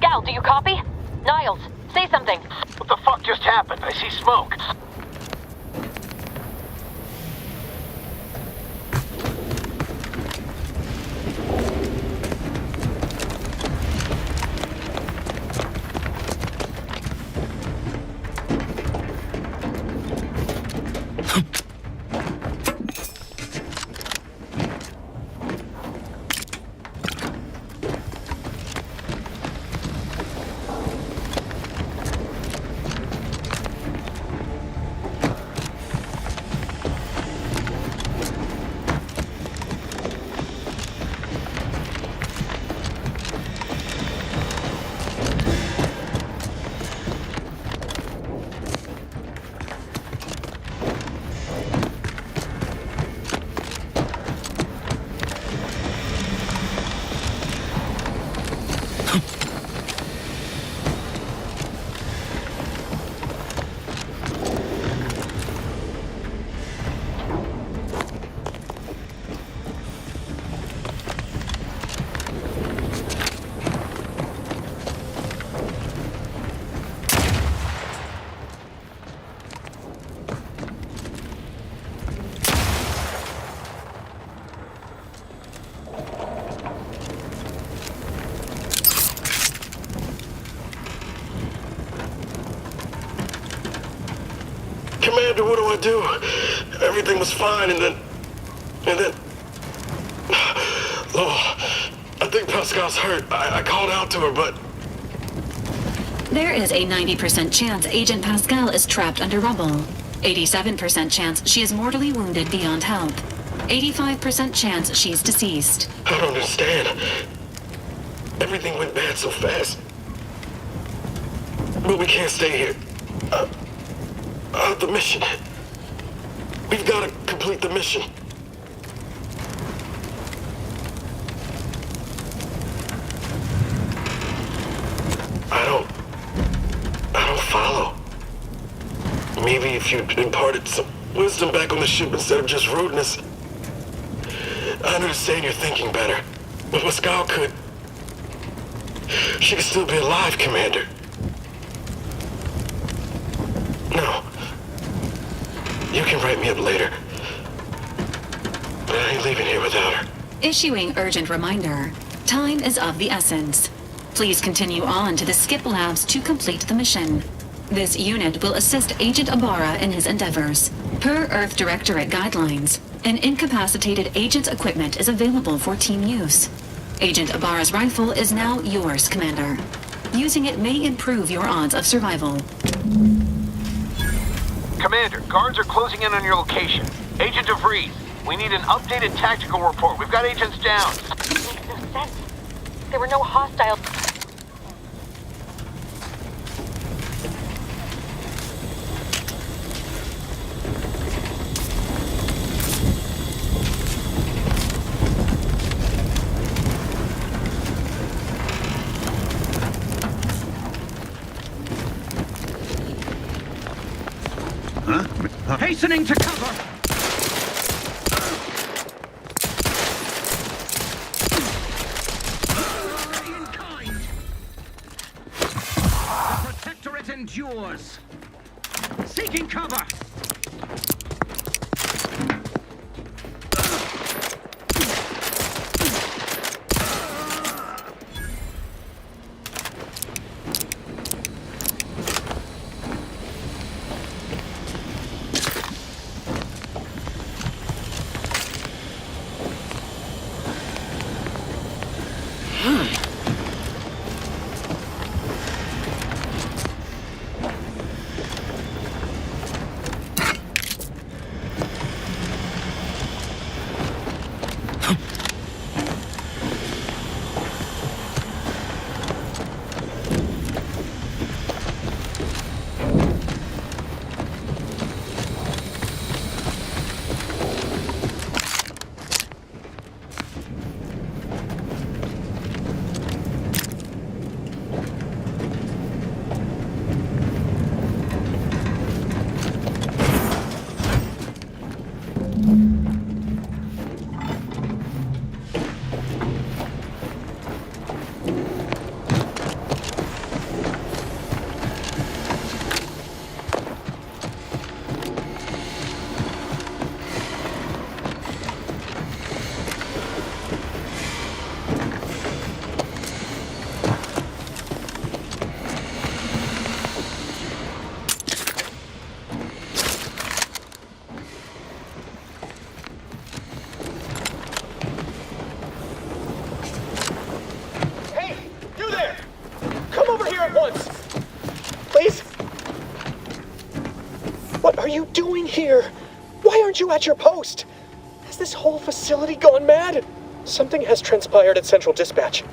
Pascal, do you copy? Niles, say something. What the fuck just happened? I see smoke. Commander, what do I do? Everything was fine, and then... Oh, I think Pascal's hurt. I called out to her, but... There is a 90% chance Agent Pascal is trapped under rubble. 87% chance she is mortally wounded beyond help. 85% chance she's deceased. I don't understand. Everything went bad so fast. But we can't stay here. The mission. We've got to complete the mission. I don't follow. Maybe if you imparted some wisdom back on the ship instead of just rudeness, I understand you're thinking better. But Pascal could... She could still be alive, Commander. No. You can write me up later. But I ain't leaving here without her. Issuing urgent reminder. Time is of the essence. Please continue on to the skip labs to complete the mission. This unit will assist Agent Ibarra in his endeavors. Per Earth Directorate guidelines, an incapacitated agent's equipment is available for team use. Agent Ibarra's rifle is now yours, Commander. Using it may improve your odds of survival. Commander, guards are closing in on your location. Agent DeVries, we need an updated tactical report. We've got agents down. Makes no sense. There were no hostiles. Hastening to cover! In kind. The Protectorate endures. Seeking cover! are you doing here? Why aren't you at your post? Has this whole facility gone mad? Something has transpired at Central Dispatch.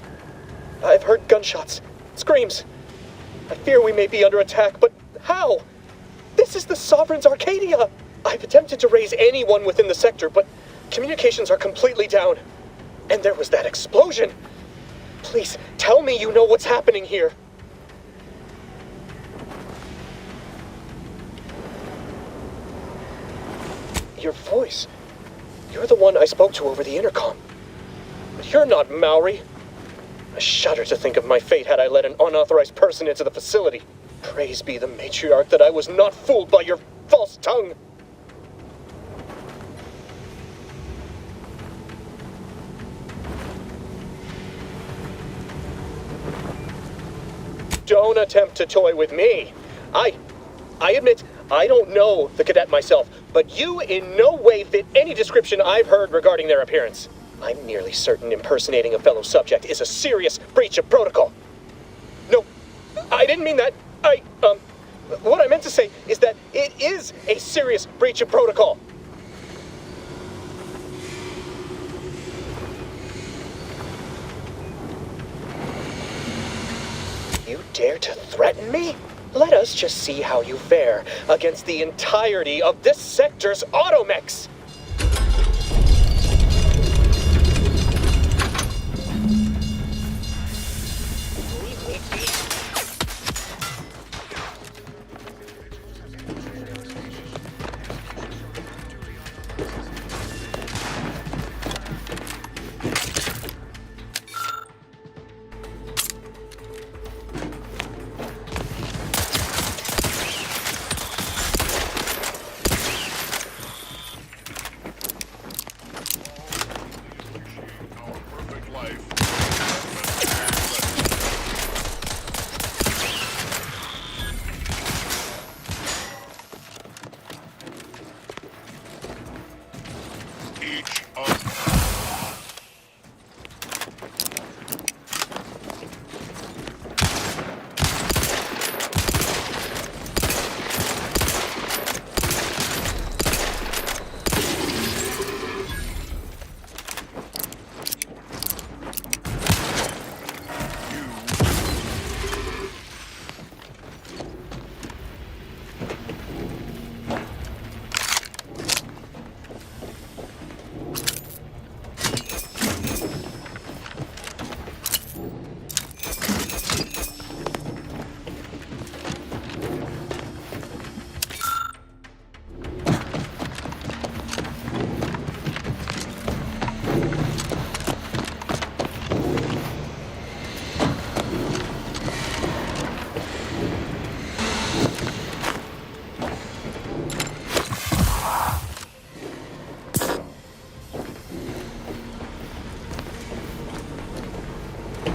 I've heard gunshots, screams. I fear we may be under attack, but how? This is the Sovereign's Arcadia! I've attempted to raise anyone within the sector, but communications are completely down. And there was that explosion! Please, tell me you know what's happening here. Your voice. You're the one I spoke to over the intercom. But you're not Maori. I shudder to think of my fate had I let an unauthorized person into the facility. Praise be the matriarch that I was not fooled by your false tongue. Don't attempt to toy with me. I admit, I don't know the cadet myself, but you in no way fit any description I've heard regarding their appearance. I'm nearly certain impersonating a fellow subject is a serious breach of protocol. No, I didn't mean that. What I meant to say is that it is a serious breach of protocol. You dare to threaten me? Let us just see how you fare against the entirety of this sector's automechs. Leave me be.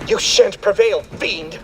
You shan't prevail, fiend!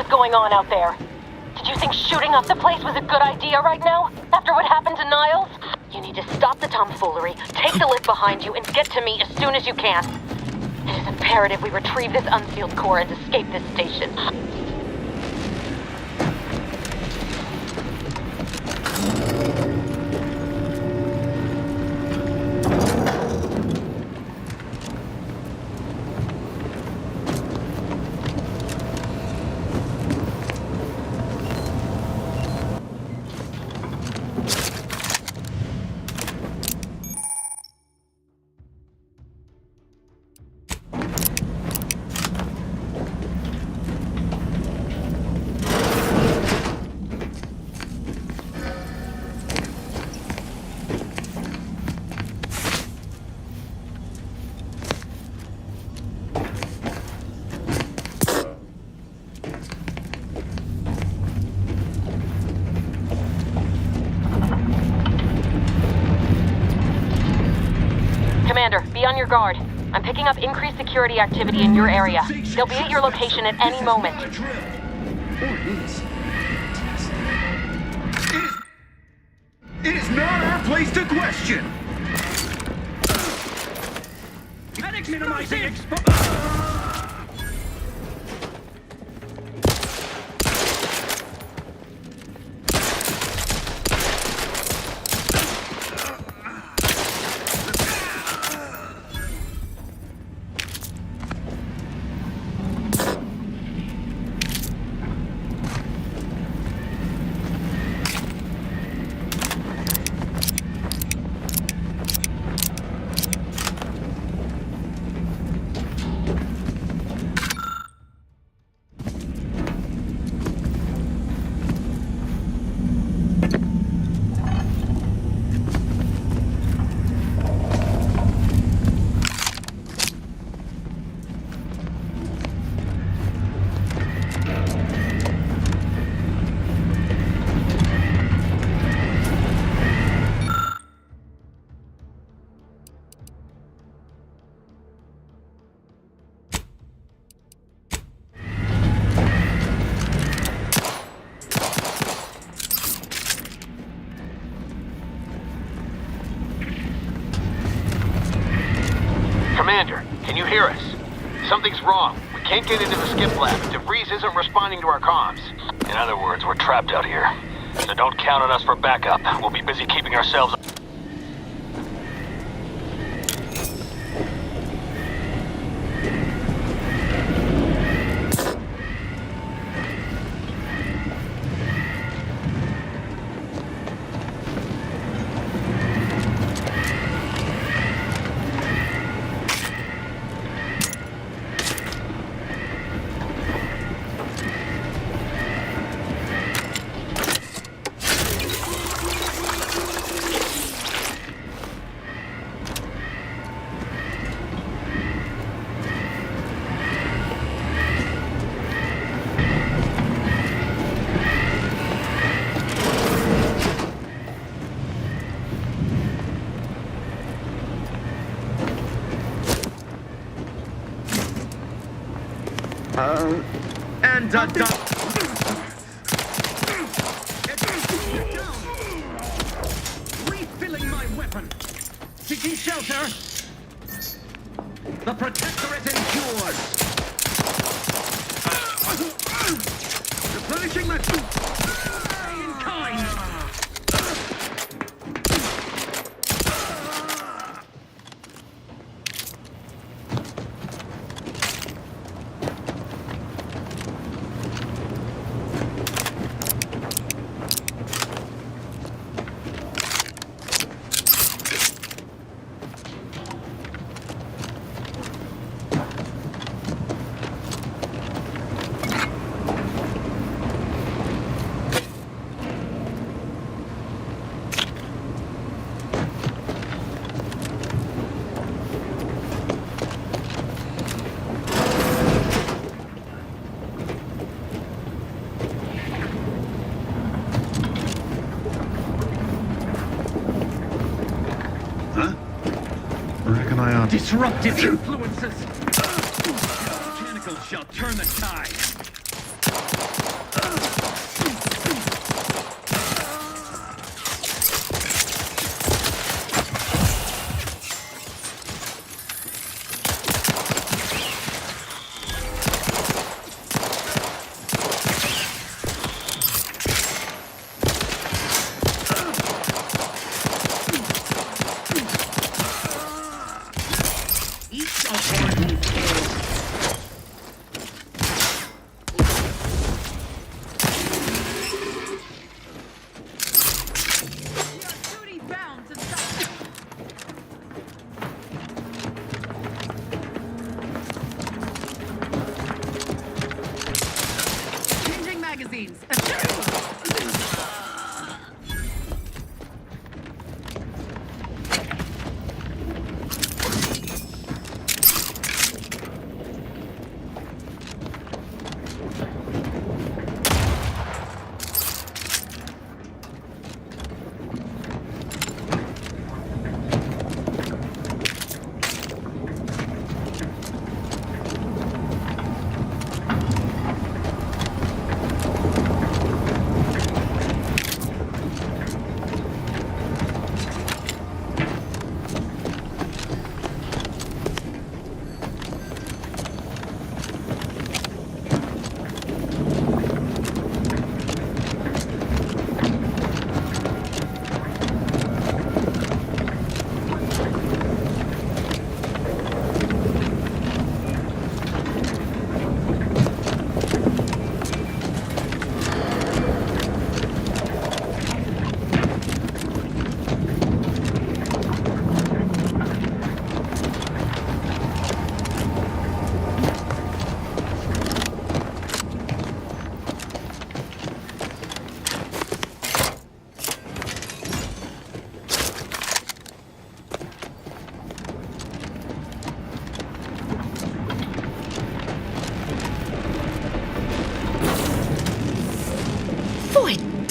Going on out there? Did you think shooting up the place was a good idea right now? After what happened to Niles? You need to stop the tomfoolery, take the lift behind you, and get to me as soon as you can. It is imperative we retrieve this unsealed core and escape this station. on your guard. I'm picking up increased security activity in your area. They'll be at your location at any moment. It is not our place to question. Medics minimizing exposure. Commander, can you hear us? Something's wrong. We can't get into the skip lab. DeVries isn't responding to our comms. In other words, we're trapped out here. So don't count on us for backup. We'll be busy keeping ourselves... And refilling my weapon. Seeking shelter. The protectorate endures. Replenishing my in kind. Disruptive influences! Botanicals shall turn the tide!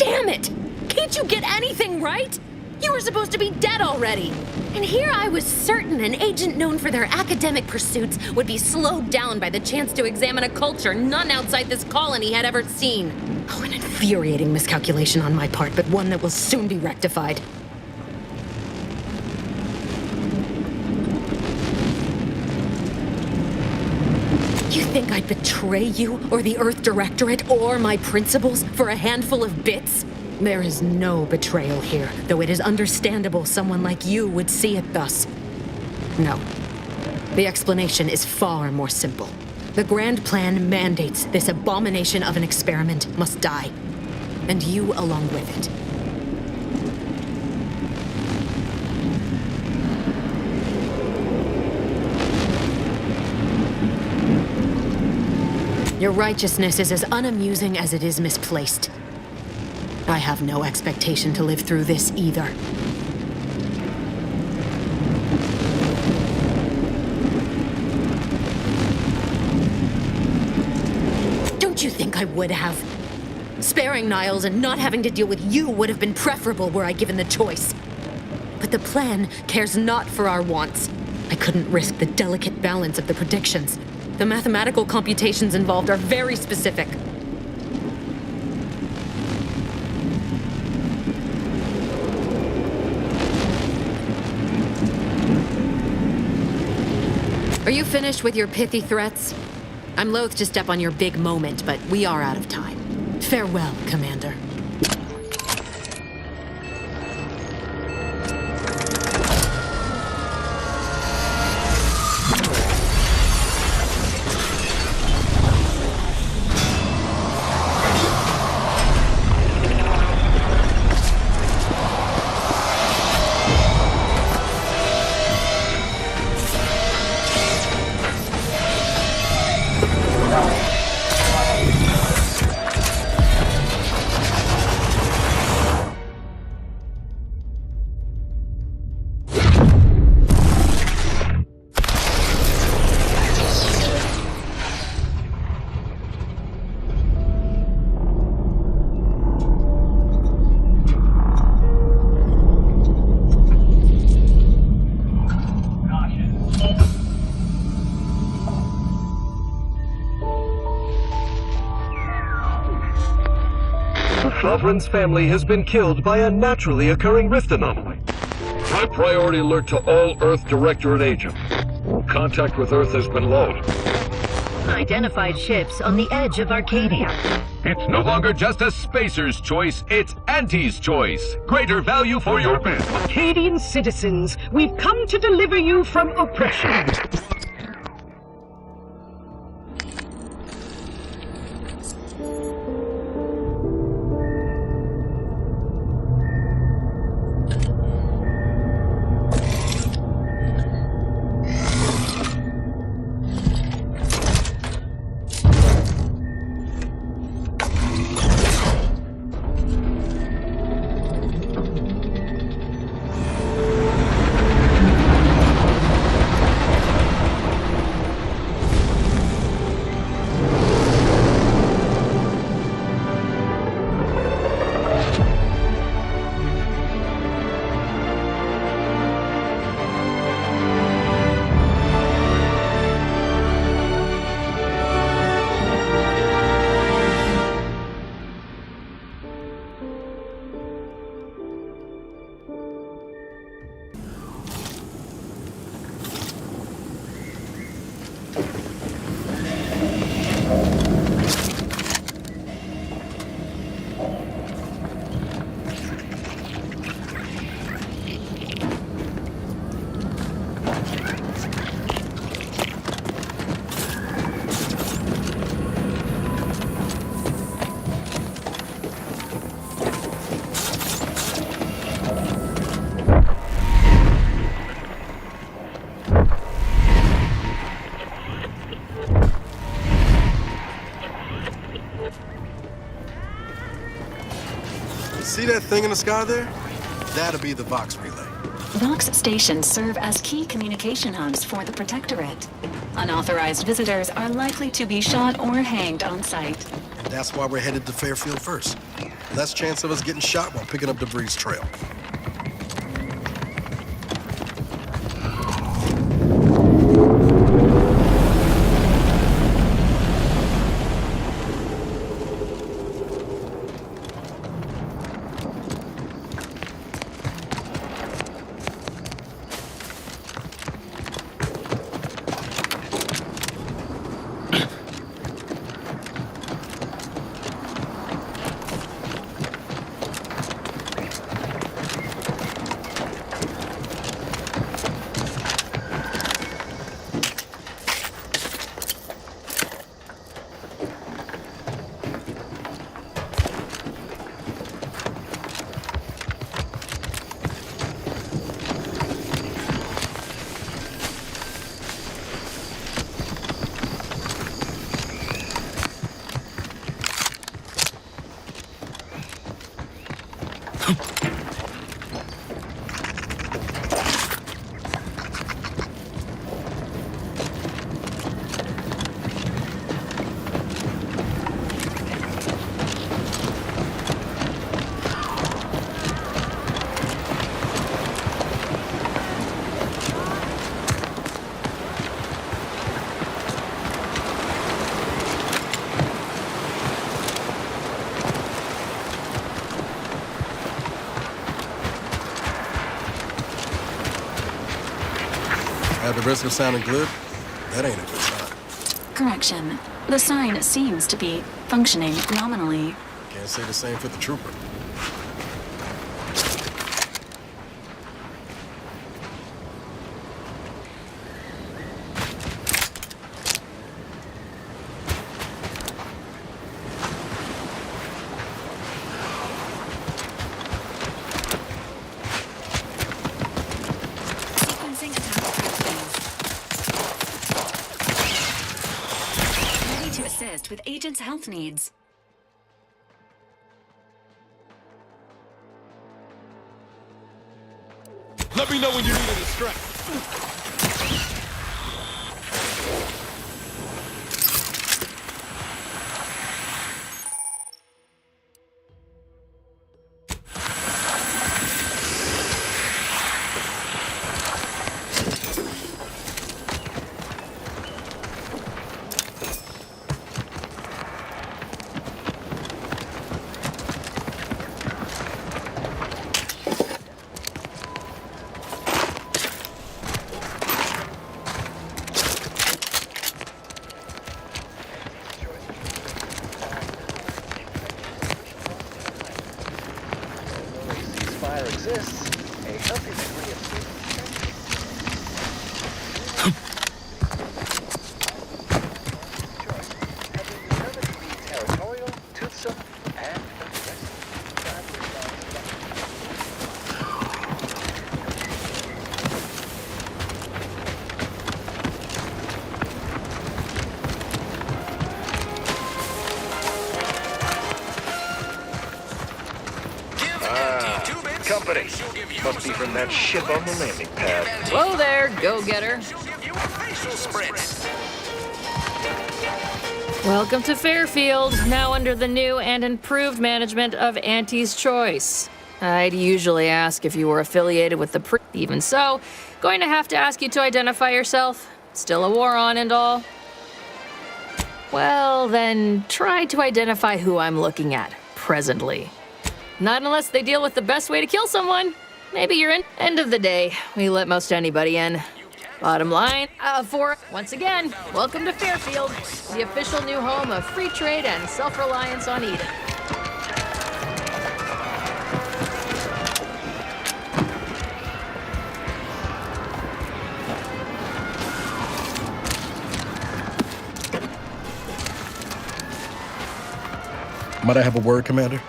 Damn it! Can't you get anything right? You were supposed to be dead already. And here I was certain an agent known for their academic pursuits would be slowed down by the chance to examine a culture none outside this colony had ever seen. Oh, an infuriating miscalculation on my part, but one that will soon be rectified. You think I'd betray you, or the Earth Directorate, or my principals for a handful of bits? There is no betrayal here, though it is understandable someone like you would see it thus. No. The explanation is far more simple. The grand plan mandates this abomination of an experiment must die, and you along with it. Your righteousness is as unamusing as it is misplaced. I have no expectation to live through this either. Don't you think I would have? Sparing Niles and not having to deal with you would have been preferable were I given the choice. But the plan cares not for our wants. I couldn't risk the delicate balance of the predictions. The mathematical computations involved are very specific. Are you finished with your pithy threats? I'm loath to step on your big moment, but we are out of time. Farewell, Commander. Sovereign's family has been killed by a naturally occurring rift anomaly. High priority alert to all Earth Directorate agents. Contact with Earth has been low. Identified ships on the edge of Arcadia. It's no longer just a spacer's choice, it's Auntie's choice. Greater value for your bid. Arcadian citizens, we've come to deliver you from oppression. See that thing in the sky there? That'll be the Vox relay. Vox stations serve as key communication hubs for the Protectorate. Unauthorized visitors are likely to be shot or hanged on sight. That's why we're headed to Fairfield first. Less chance of us getting shot while picking up debris trail. At the risk of sounding glib, that ain't a good sign. Correction. The sign seems to be functioning nominally. Can't say the same for the trooper. Sequencing attack pathways. Ready to assist with agent's health needs. Let me know when you need a distract. Ceasefire exists, a healthy degree of have been determined to be territorial, toothsome, and aggressive. Company. Must be from that ship on the landing pad. Whoa there, go-getter. Welcome to Fairfield, now under the new and improved management of Auntie's Choice. I'd usually ask if you were affiliated with the Even so, going to have to ask you to identify yourself. Still a war on and all? Well, then try to identify who I'm looking at, presently. Not unless they deal with the best way to kill someone. Maybe you're in. End of the day, we let most anybody in. Bottom line, once again, welcome to Fairfield, the official new home of free trade and self-reliance on Eden. Might I have a word, Commander?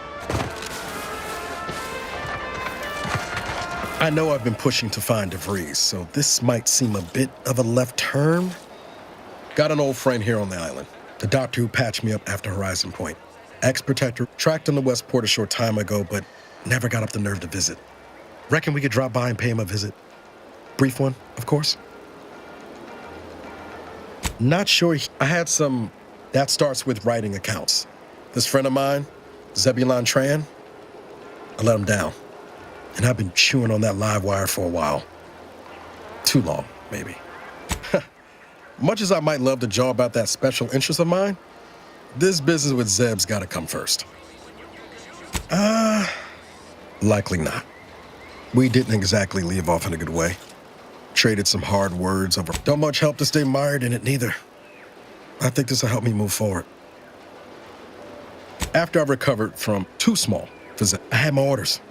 I know I've been pushing to find DeVries, so this might seem a bit of a left turn. Got an old friend here on the island, the doctor who patched me up after Horizon Point. Ex-protector, tracked on the Westport a short time ago, but never got up the nerve to visit. Reckon we could drop by and pay him a visit. Brief one, of course. Not sure I had some... That starts with writing accounts. This friend of mine, Zebulon Tran, I let him down. And I've been chewing on that live wire for a while. Too long, maybe. Much as I might love to jaw about that special interest of mine, this business with Zeb's gotta come first. Likely not. We didn't exactly leave off in a good way. Traded some hard words over. Don't much help to stay mired in it, neither. I think this will help me move forward. After I recovered from too small for Zeb, I had my orders.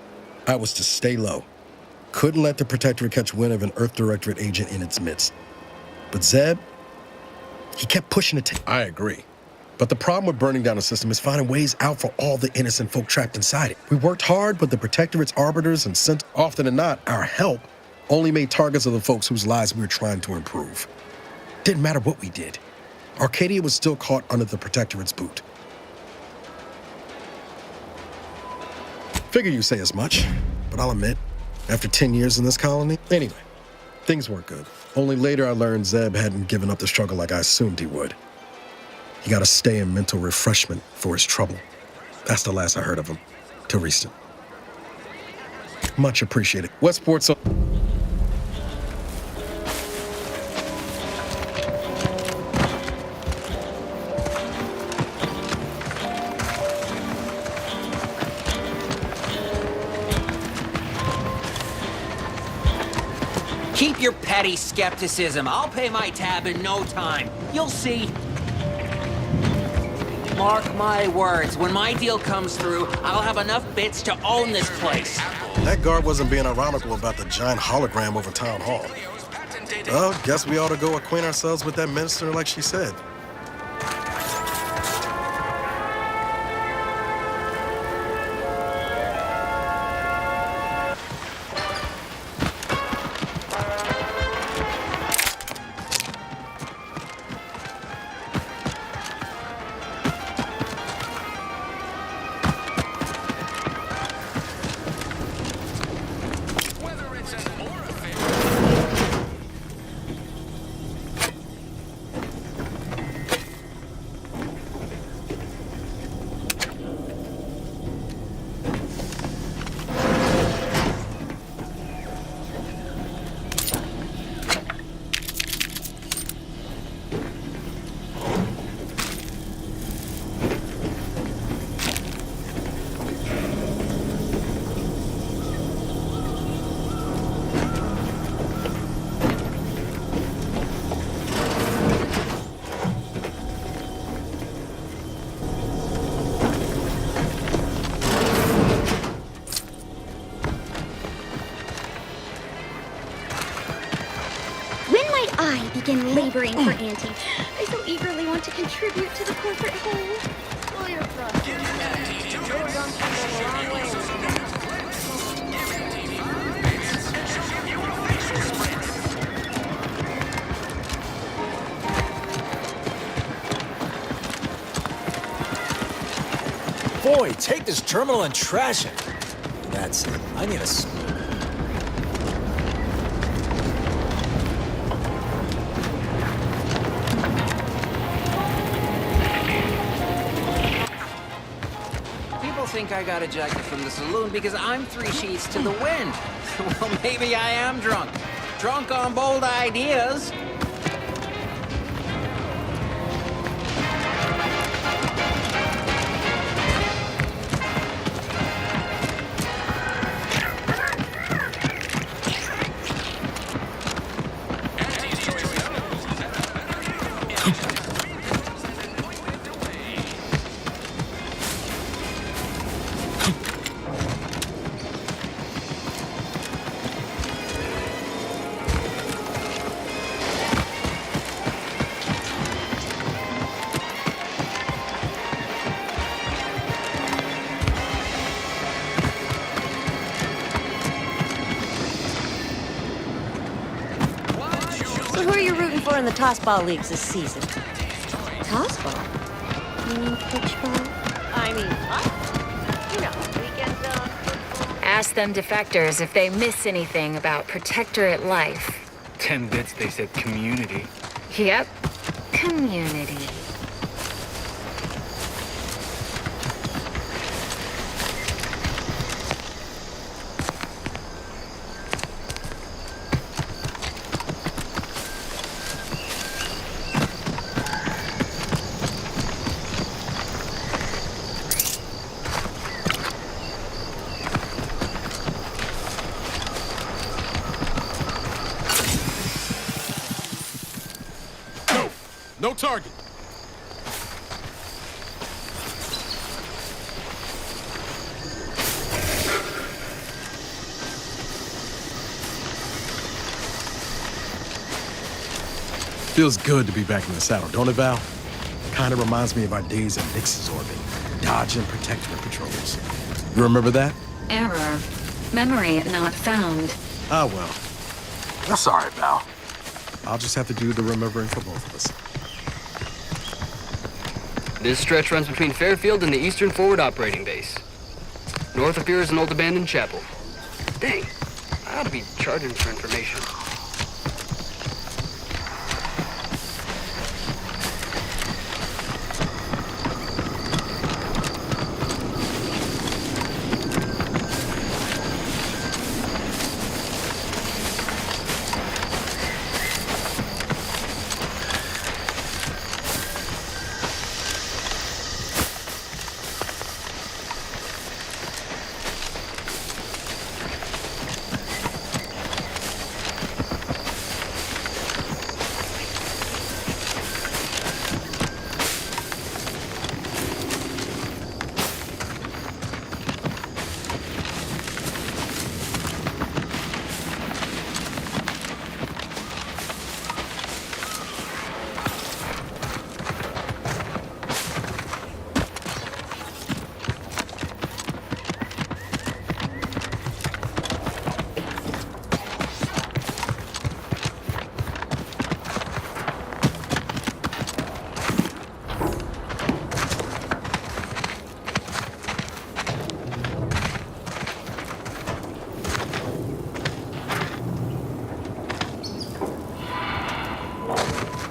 I was to stay low. Couldn't let the Protectorate catch wind of an Earth Directorate agent in its midst. But Zeb, he kept pushing it. I agree. But the problem with burning down a system is finding ways out for all the innocent folk trapped inside it. We worked hard, but the Protectorate's arbiters and sent, often than not, our help, only made targets of the folks whose lives we were trying to improve. Didn't matter what we did. Arcadia was still caught under the Protectorate's boot. Figure you say as much, but I'll admit, after 10 years in this colony, anyway, things weren't good. Only later I learned Zeb hadn't given up the struggle like I assumed he would. He got to stay in mental refreshment for his trouble. That's the last I heard of him, till recent. Much appreciated. Westport's on. Keep your petty skepticism. I'll pay my tab in no time. You'll see. Mark my words, when my deal comes through, I'll have enough bits to own this place. That guard wasn't being ironical about the giant hologram over town hall. Well, guess we ought to go acquaint ourselves with that minister like she said. Begin laboring for Auntie. I so eagerly want to contribute to the corporate whole. Lawyer trust. Boy, take this terminal and trash it. That's it. I need a... Think I got ejected from the saloon because I'm 3 sheets to the wind. Well, maybe I am drunk. Drunk on bold ideas. In the tossball leagues this season. Tossball? You mean pitchball? I mean, what? You know, weekend zone. Ask them defectors if they miss anything about Protectorate life. 10 bits, they said community. Yep, community. Feels good to be back in the saddle, don't it, Val? Kind of reminds me of our days at Nix's orbit, dodging protectorate patrols. You remember that? Error. Memory not found. Ah, well. That's all right, Val. I'll just have to do the remembering for both of us. This stretch runs between Fairfield and the Eastern Forward Operating Base. North of here is an old abandoned chapel. Dang, I ought to be charging for information.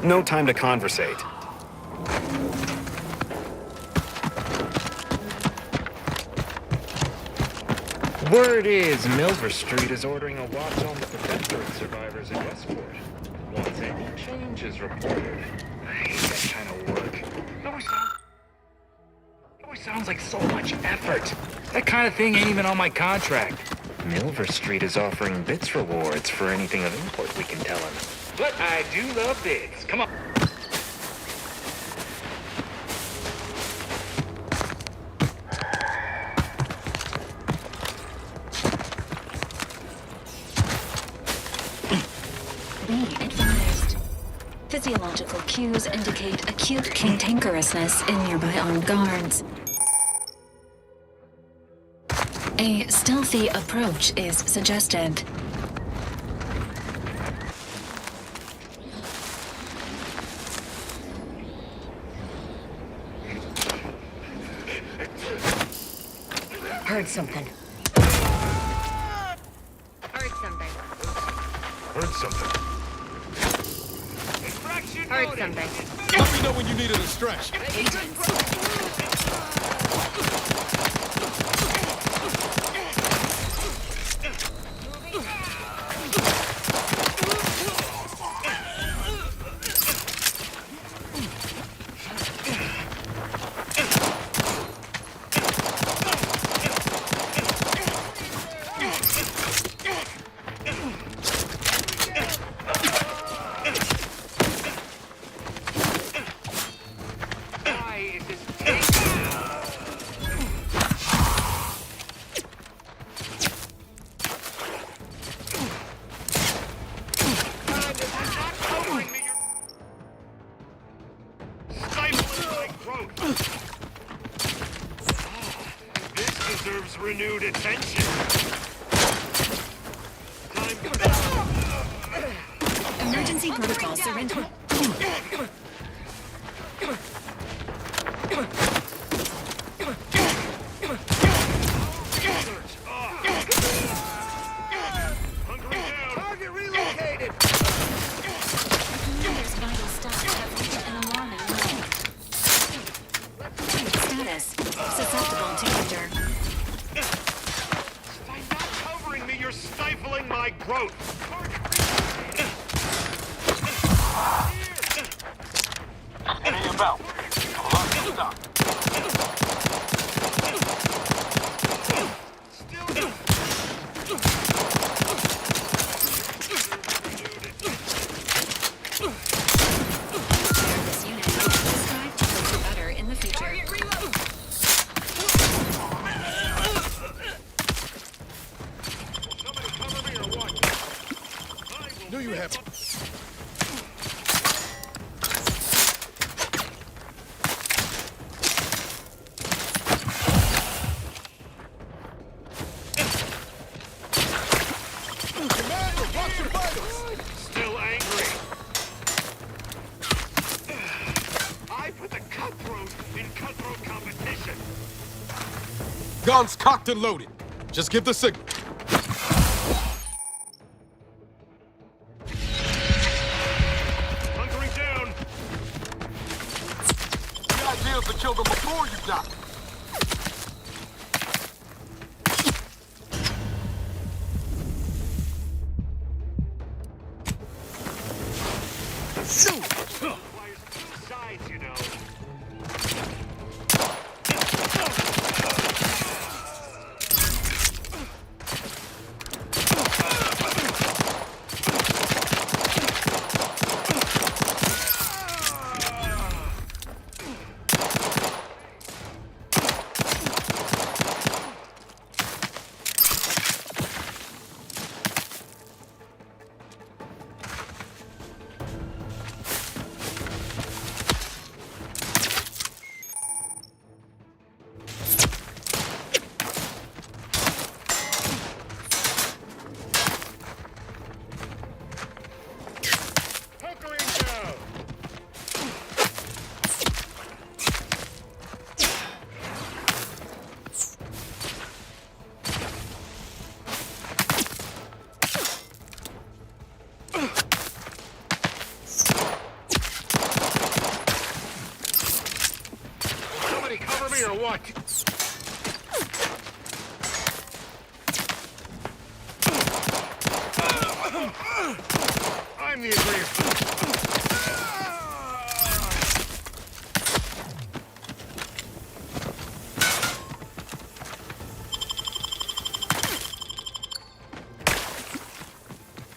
No time to conversate. Word is Milver Street is ordering a watch on the protectorate survivors in Westport. Once any change is reported. I hate that kind of work. It always sounds like so much effort. That kind of thing ain't even on my contract. Milver Street is offering bits rewards for anything of import we can tell him. But I do love bids. Come on. Be advised. Physiological cues indicate acute cantankerousness in nearby armed guards. A stealthy approach is suggested. Heard something. Heard something. Heard something. Heard something. Let me know when you needed a stretch. Renewed attention. Emergency protocol surrender. Target relocated. Commander's vital stats have reached an alarming low. Status susceptible to danger. By not covering me, you're stifling my growth. Enemy about. Lock and stop. This unit will strive to perform better in the future. in cutthroat competition. Guns cocked and loaded. Just give the signal. Hunkering down. The idea is to kill them before you die. Requires two sides, you know. Hunkering down. Somebody cover me or what? I'm the aggressor.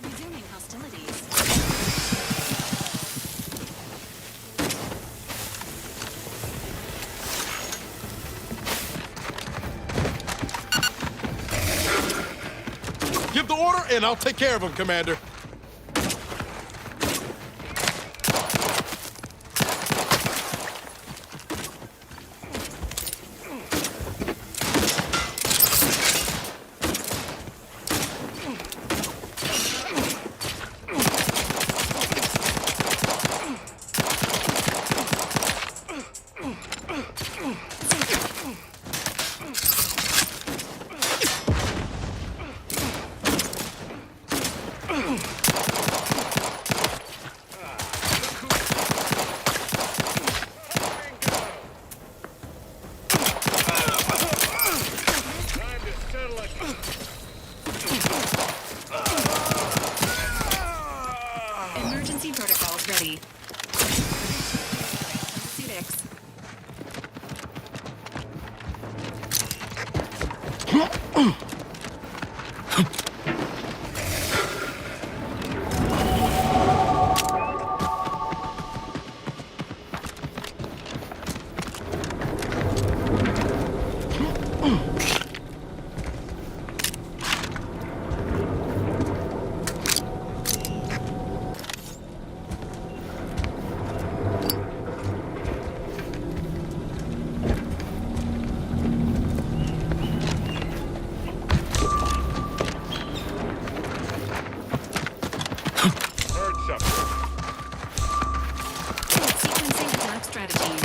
Resuming hostilities. Give the order, and I'll take care of him, Commander. Emergency protocols ready. Pharmaceutics. Sequencing attack strategies.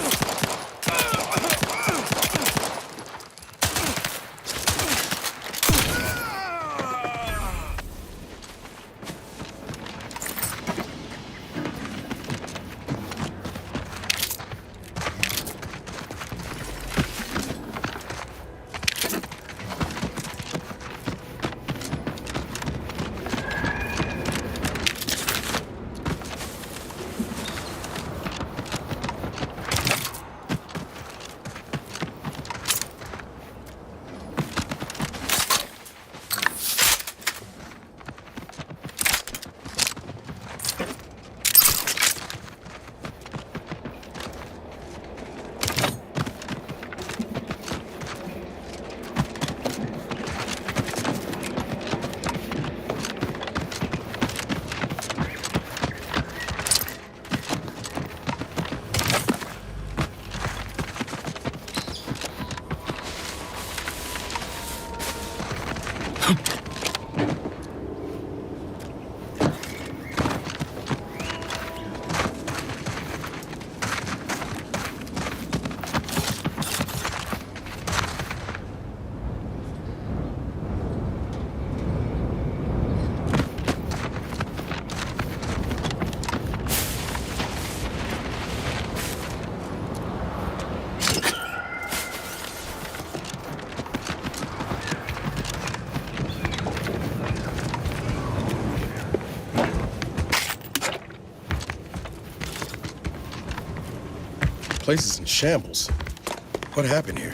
place is in shambles. What happened here?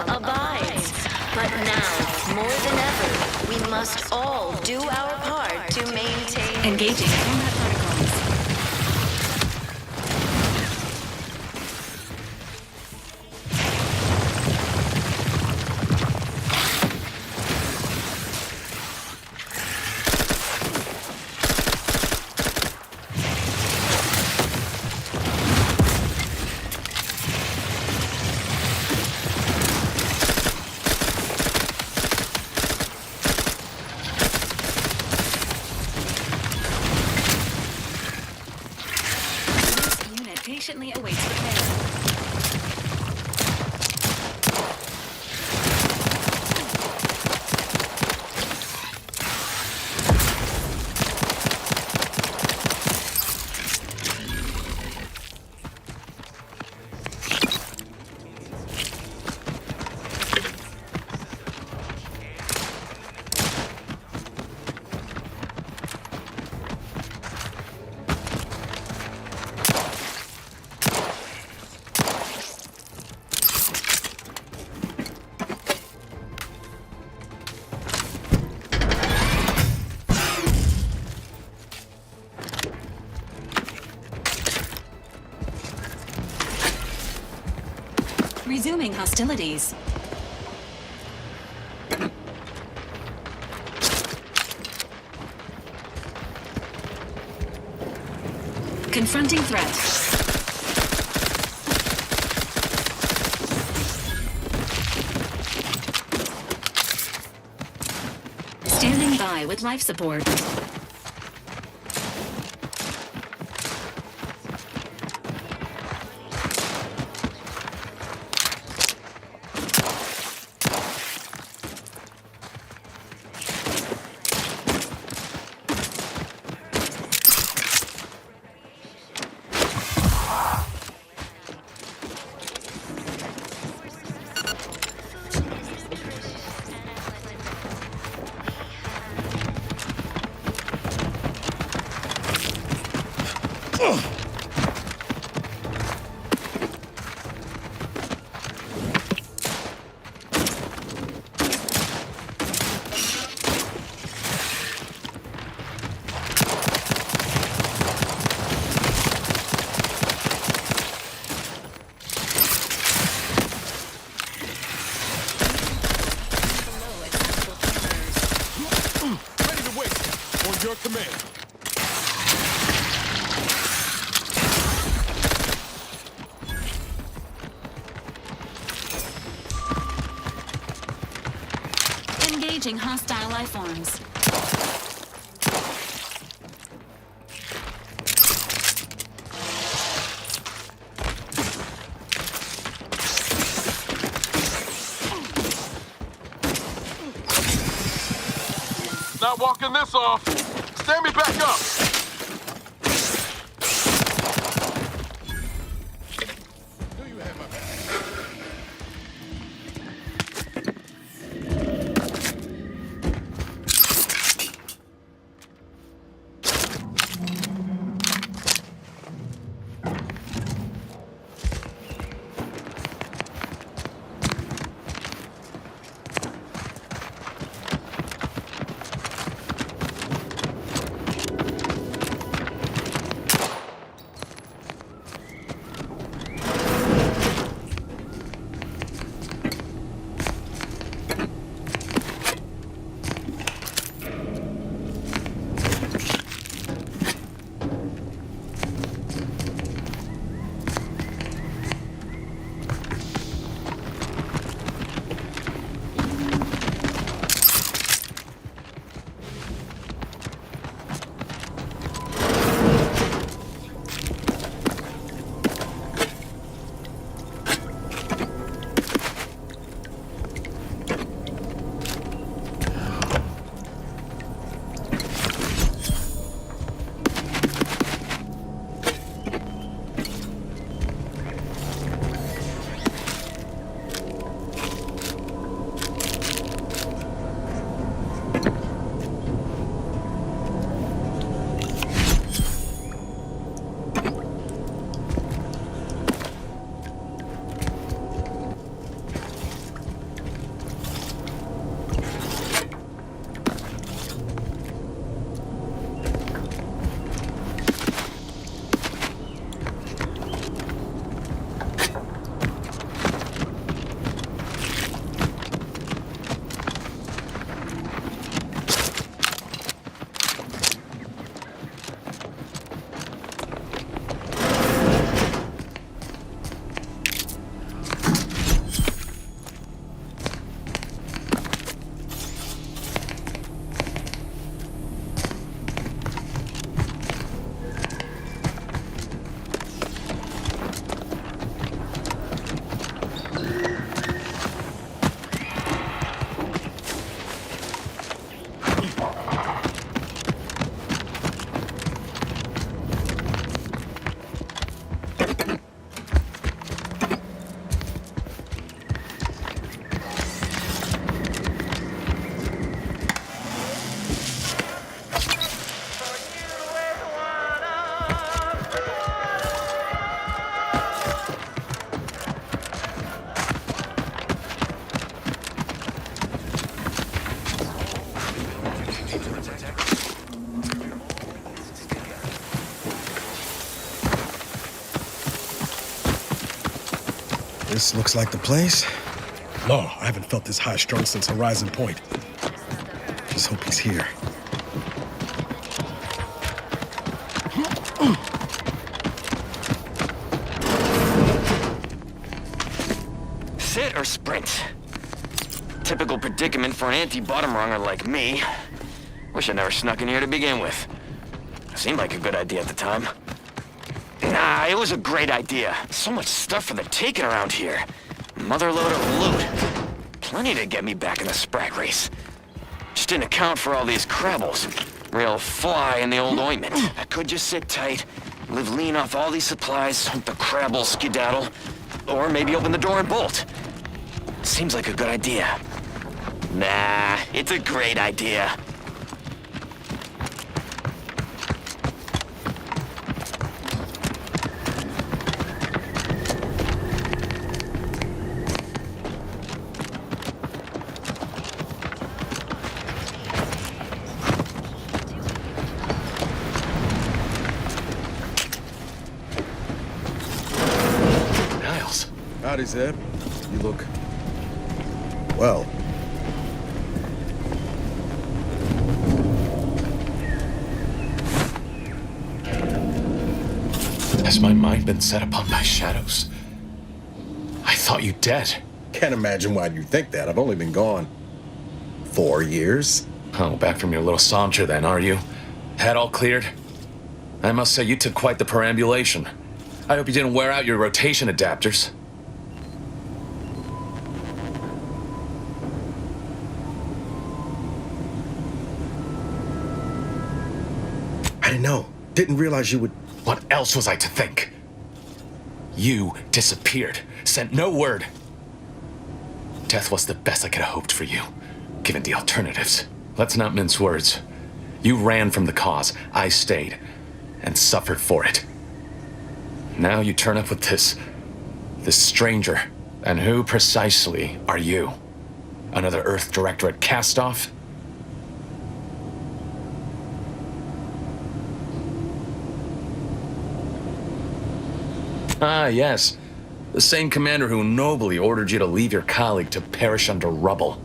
Abides. But now, more than ever, we must all do our part to maintain... Engaging combat protocols. Patiently awaits repair. Resuming hostilities. Confronting threat. Standing by with life support. your command. Engaging hostile life forms. Not walking this off. Stand me back up. This looks like the place. No, I haven't felt this high-strung since Horizon Point. Just hope he's here. Sit or sprint? Typical predicament for an anti-bottom runger like me. Wish I never snuck in here to begin with. Seemed like a good idea at the time. Nah, it was a great idea. So much stuff for the taking around here. Motherload of loot. Plenty to get me back in the sprag race. Just didn't account for all these crabbles. Real fly in the old ointment. I could just sit tight, live lean off all these supplies, hope the crabbles skedaddle, or maybe open the door and bolt. Seems like a good idea. Nah, it's a great idea. Howdy, Zeb. You look... well. Has my mind been set upon by shadows? I thought you dead. Can't imagine why you think that. I've only been gone 4 years. Oh, back from your little saunter then, are you? Head all cleared? I must say you took quite the perambulation. I hope you didn't wear out your rotation adapters. I didn't know. Didn't realize you would... What else was I to think? You disappeared. Sent no word. Death was the best I could have hoped for you, given the alternatives. Let's not mince words. You ran from the cause. I stayed, and suffered for it. Now you turn up with this stranger. And who precisely are you? Another Earth Directorate cast-off? Ah, yes. The same commander who nobly ordered you to leave your colleague to perish under rubble.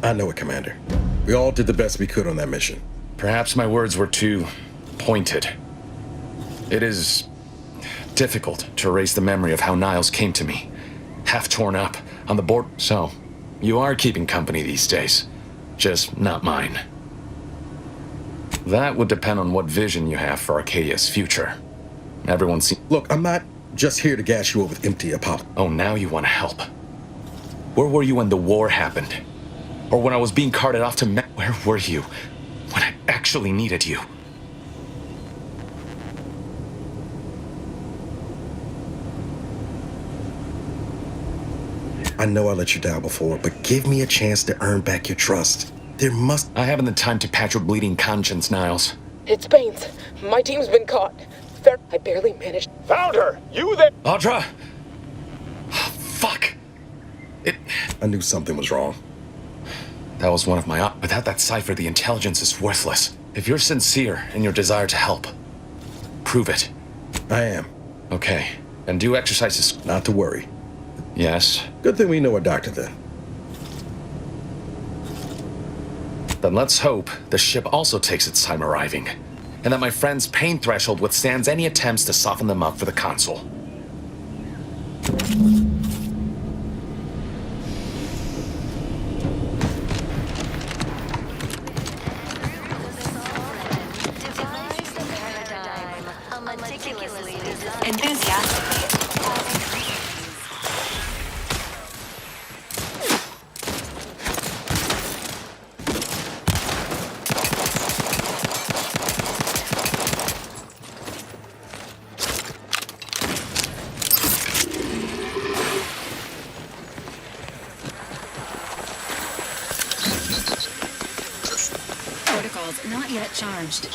I know it, Commander. We all did the best we could on that mission. Perhaps my words were too pointed. It is difficult to erase the memory of how Niles came to me. Half torn up, on the board. So, you are keeping company these days. Just not mine. That would depend on what vision you have for Arcadia's future. Everyone seems... Look, I'm not just here to gas you up with empty apologies. Oh, now you want to help. Where were you when the war happened? Or when I was being carted off to Where were you when I actually needed you? I know I let you down before, but give me a chance to earn back your trust. There must... I haven't the time to patch your bleeding conscience, Niles. It's Baines. My team's been caught. I barely managed. Found her! You there? Audra! Oh, fuck! I knew something was wrong. That was one of my... Without that cipher, the intelligence is worthless. If you're sincere in your desire to help, prove it. I am. Okay. And do exercises... Not to worry. Yes? Good thing we know a doctor then. Then let's hope the ship also takes its time arriving, and that my friend's pain threshold withstands any attempts to soften them up for the console. Protocols not yet charged.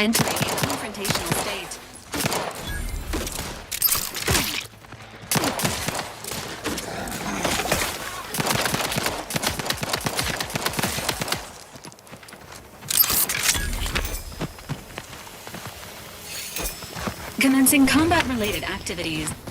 entering a confrontational state. Commencing combat-related activities.